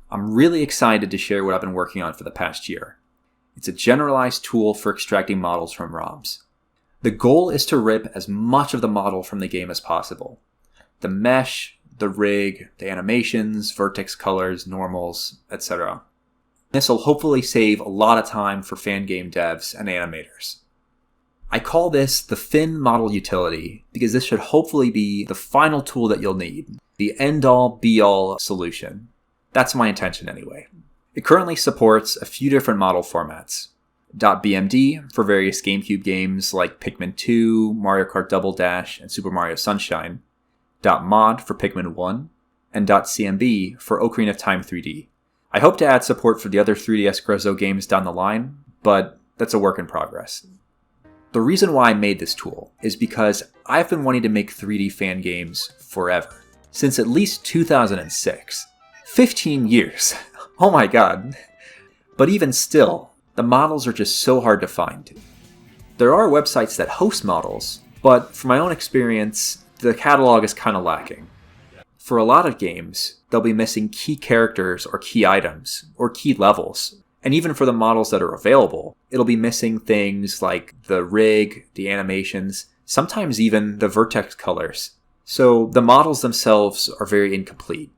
I'm really excited to share what I've been working on for the past year. It's a generalized tool for extracting models from ROMs. The goal is to rip as much of the model from the game as possible. The mesh, the rig, the animations, vertex colors, normals, etc. This will hopefully save a lot of time for fan game devs and animators. I call this the Fin Model Utility because this should hopefully be the final tool that you'll need, the end-all, be-all solution. That's my intention anyway. It currently supports a few different model formats. .bmd for various GameCube games like Pikmin 2, Mario Kart Double Dash, and Super Mario Sunshine. .mod for Pikmin 1, and .cmb for Ocarina of Time 3D. I hope to add support for the other 3DS Grezzo games down the line, but that's a work in progress. The reason why I made this tool is because I've been wanting to make 3D fan games forever, since at least 2006. 15 years! Oh my god! But even still, the models are just so hard to find. There are websites that host models, but from my own experience, the catalog is kind of lacking. For a lot of games, they'll be missing key characters or key items, or key levels. And even for the models that are available, it'll be missing things like the rig, the animations, sometimes even the vertex colors. So the models themselves are very incomplete.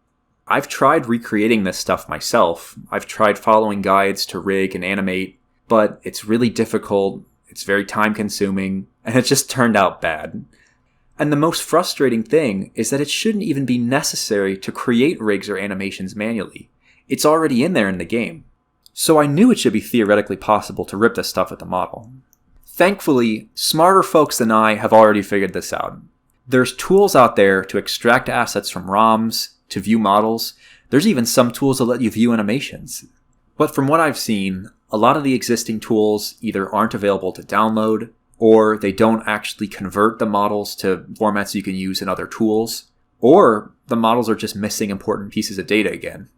I've tried recreating this stuff myself. I've tried following guides to rig and animate, but it's really difficult, it's very time consuming, and it just turned out bad. And the most frustrating thing is that it shouldn't even be necessary to create rigs or animations manually. It's already in there in the game. So I knew it should be theoretically possible to rip this stuff at the model. Thankfully, smarter folks than I have already figured this out. There's tools out there to extract assets from ROMs, to view models. There's even some tools that let you view animations. But from what I've seen, a lot of the existing tools either aren't available to download, or they don't actually convert the models to formats you can use in other tools, or the models are just missing important pieces of data again.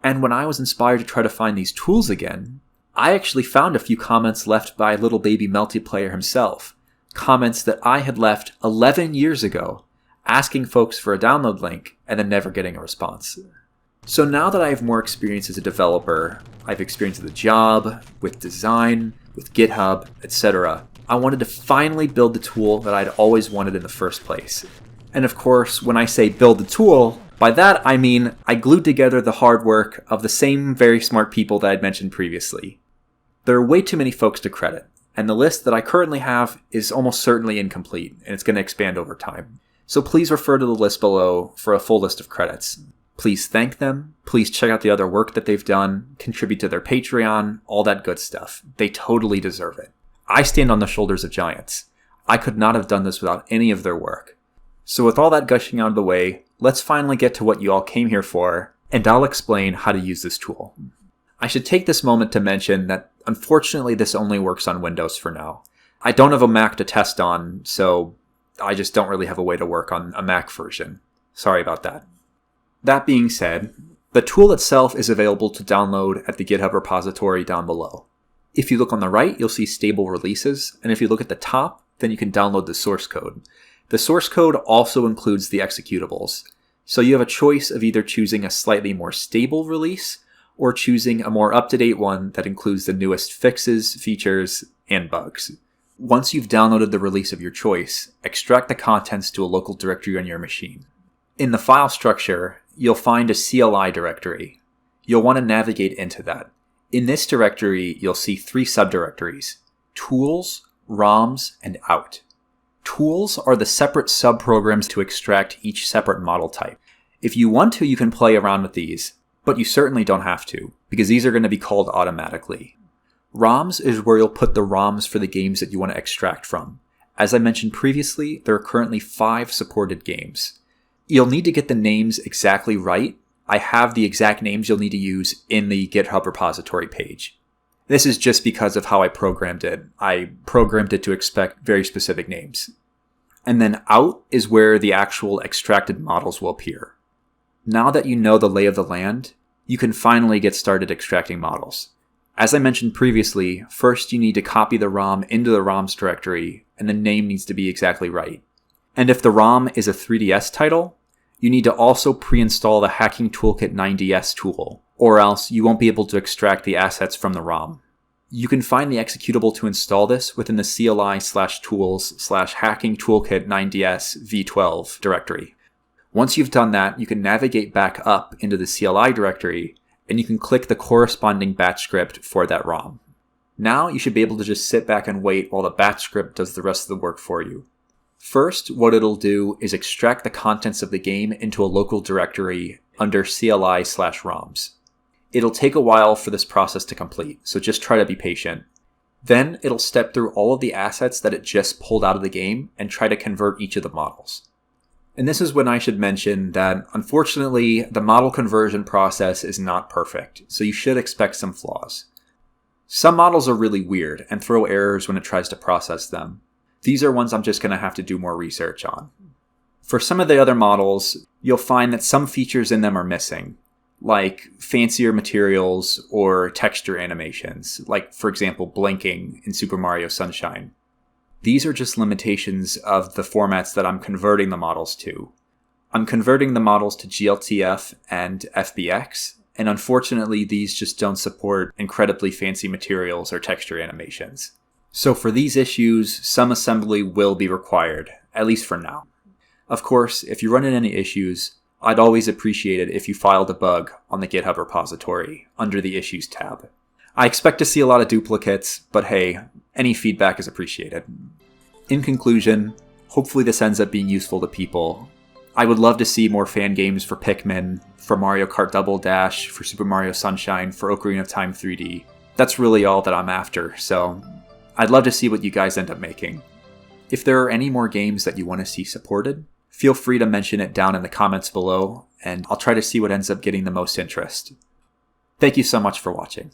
And when I was inspired to try to find these tools again, I actually found a few comments left by Little Baby Melty Player himself, comments that I had left 11 years ago, asking folks for a download link and then never getting a response. So now that I have more experience as a developer, I've experience with the job, with design, with GitHub, etc., I wanted to finally build the tool that I'd always wanted in the first place. And of course, when I say build the tool, by that I mean I glued together the hard work of the same very smart people that I'd mentioned previously. There are way too many folks to credit, and the list that I currently have is almost certainly incomplete, and it's going to expand over time. So please refer to the list below for a full list of credits. Please thank them, please check out the other work that they've done, contribute to their Patreon, all that good stuff. They totally deserve it. I stand on the shoulders of giants. I could not have done this without any of their work. So with all that gushing out of the way, let's finally get to what you all came here for, and I'll explain how to use this tool. I should take this moment to mention that unfortunately this only works on Windows for now. I don't have a Mac to test on, so I just don't really have a way to work on a Mac version. Sorry about that. That being said, the tool itself is available to download at the GitHub repository down below. If you look on the right, you'll see stable releases, and if you look at the top, then you can download the source code. The source code also includes the executables, so you have a choice of either choosing a slightly more stable release or choosing a more up-to-date one that includes the newest fixes, features, and bugs. Once you've downloaded the release of your choice, extract the contents to a local directory on your machine. In the file structure, you'll find a CLI directory. You'll want to navigate into that. In this directory, you'll see 3 subdirectories: Tools, ROMs, and Out. Tools are the separate subprograms to extract each separate model type. If you want to, you can play around with these, but you certainly don't have to, because these are going to be called automatically. ROMs is where you'll put the ROMs for the games that you want to extract from. As I mentioned previously, there are currently 5 supported games. You'll need to get the names exactly right. I have the exact names you'll need to use in the GitHub repository page. This is just because of how I programmed it. I programmed it to expect very specific names. And then out is where the actual extracted models will appear. Now that you know the lay of the land, you can finally get started extracting models. As I mentioned previously, first you need to copy the ROM into the ROMs directory, and the name needs to be exactly right. And if the ROM is a 3DS title, you need to also pre-install the Hacking Toolkit 9DS tool, or else you won't be able to extract the assets from the ROM. You can find the executable to install this within the CLI/tools/hacking toolkit 9ds v12 directory. Once you've done that, you can navigate back up into the CLI directory, and you can click the corresponding batch script for that ROM. Now you should be able to just sit back and wait while the batch script does the rest of the work for you. First, what it'll do is extract the contents of the game into a local directory under CLI/ROMs. It'll take a while for this process to complete, so just try to be patient. Then it'll step through all of the assets that it just pulled out of the game and try to convert each of the models. And this is when I should mention that, unfortunately, the model conversion process is not perfect, so you should expect some flaws. Some models are really weird and throw errors when it tries to process them. These are ones I'm just going to have to do more research on. For some of the other models, you'll find that some features in them are missing, like fancier materials or texture animations, like, for example, blinking in Super Mario Sunshine. These are just limitations of the formats that I'm converting the models to. I'm converting the models to GLTF and FBX, and unfortunately these just don't support incredibly fancy materials or texture animations. So for these issues, some assembly will be required, at least for now. Of course, if you run into any issues, I'd always appreciate it if you filed a bug on the GitHub repository under the Issues tab. I expect to see a lot of duplicates, but hey, any feedback is appreciated. In conclusion, hopefully this ends up being useful to people. I would love to see more fan games for Pikmin, for Mario Kart Double Dash, for Super Mario Sunshine, for Ocarina of Time 3D. That's really all that I'm after, so I'd love to see what you guys end up making. If there are any more games that you want to see supported, feel free to mention it down in the comments below, and I'll try to see what ends up getting the most interest. Thank you so much for watching.